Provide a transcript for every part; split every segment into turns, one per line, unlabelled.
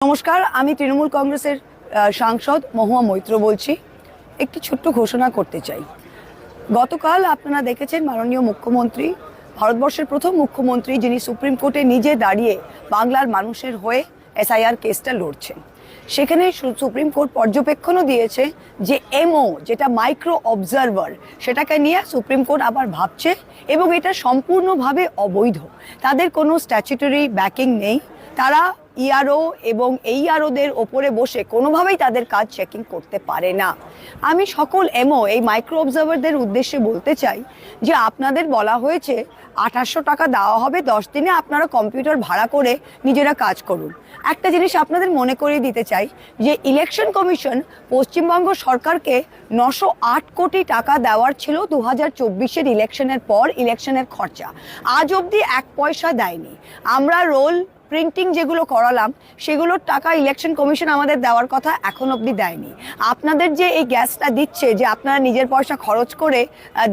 নমস্কার, আমি তৃণমূল কংগ্রেসের সাংসদ মহুয়া মৈত্র বলছি। একটি ছোট্ট ঘোষণা করতে চাই। গতকাল আপনারা দেখেছেন মাননীয় মুখ্যমন্ত্রী, ভারতবর্ষের প্রথম মুখ্যমন্ত্রী যিনি সুপ্রিম কোর্টে নিজে দাঁড়িয়ে বাংলার মানুষের হয়ে এসআইআর কেসটা লড়ছেন। সেখানে সুপ্রিম কোর্ট পর্যবেক্ষণও দিয়েছে যে এমও যেটা মাইক্রো অবজারভার, সেটাকে নিয়ে সুপ্রিম কোর্ট আবার ভাবছে এবং এটা সম্পূর্ণভাবে অবৈধ। তাদের কোনো স্ট্যাচুটরি ব্যাকিং নেই। তারা ইআরও এবং এইআরওদের ওপরে বসে কোনোভাবেই তাদের কাজ চেকিং করতে পারে না। আমি সকল এমও এই মাইক্রো অবজারভারদের উদ্দেশ্যে বলতে চাই যে আপনাদের বলা হয়েছে 2800 টাকা দেওয়া হবে, 10 দিনে আপনারা কম্পিউটার ভাড়া করে নিজেরা কাজ করুন। একটা জিনিস আপনাদের মনে করিয়ে দিতে চাই যে ইলেকশন কমিশন পশ্চিমবঙ্গ সরকারকে 908 কোটি টাকা দেওয়ার ছিল 2024-এর ইলেকশনের পর ইলেকশনের খরচা। আজ অবধি 1 পয়সা দেয়নি। আমরা রোল প্রিন্টিং যেগুলো করালাম সেগুলোর টাকা ইলেকশন কমিশন আমাদের দেওয়ার কথা এখন অবধি দেয়নি। আপনাদের যে এই গ্যাসটা দিচ্ছে যে আপনারা নিজের পয়সা খরচ করে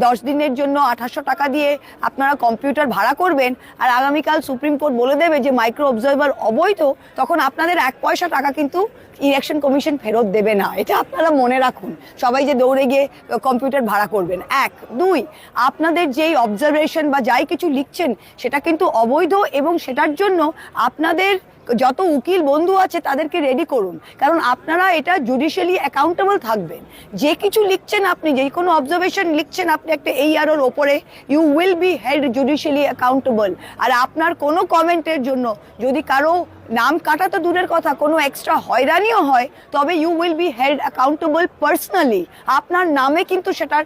10 দিনের জন্য 2800 টাকা দিয়ে আপনারা কম্পিউটার ভাড়া করবেন, আর আগামীকাল সুপ্রিম কোর্ট বলে দেবে যে মাইক্রো অবজারভার অবৈধ, তখন আপনাদের 1 পয়সা টাকা কিন্তু ইলেকশন কমিশন ফেরত দেবে না। এটা আপনারা মনে রাখুন, সবাই যে দৌড়ে গিয়ে কম্পিউটার ভাড়া করবেন। 1, 2, আপনাদের যেই অবজারভেশন বা যাই কিছু লিখছেন সেটা কিন্তু অবৈধ এবং সেটার জন্য আপনাদের যত উকিল বন্ধু আছে তাদেরকে রেডি করুন, কারণ আপনারা এটা জুডিশিয়ালি অ্যাকাউন্টেবল থাকবেন। যে কিছু লিখছেন আপনি, যে কোনো অবজারভেশন লিখছেন আপনি একটা এইআরওর ওপরে, you will be held judicially accountable. আর আপনার কোনো কমেন্টের জন্য যদি কারো নাম কাটা তো দূরের কথা, কোনো এক্সট্রা হয়রানিও হয়, তবে you will be held accountable personally. আপনার নামে কিন্তু সেটার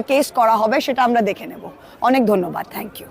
কেস করা হবে, সেটা আমরা দেখে নেব। অনেক ধন্যবাদ, থ্যাংক ইউ।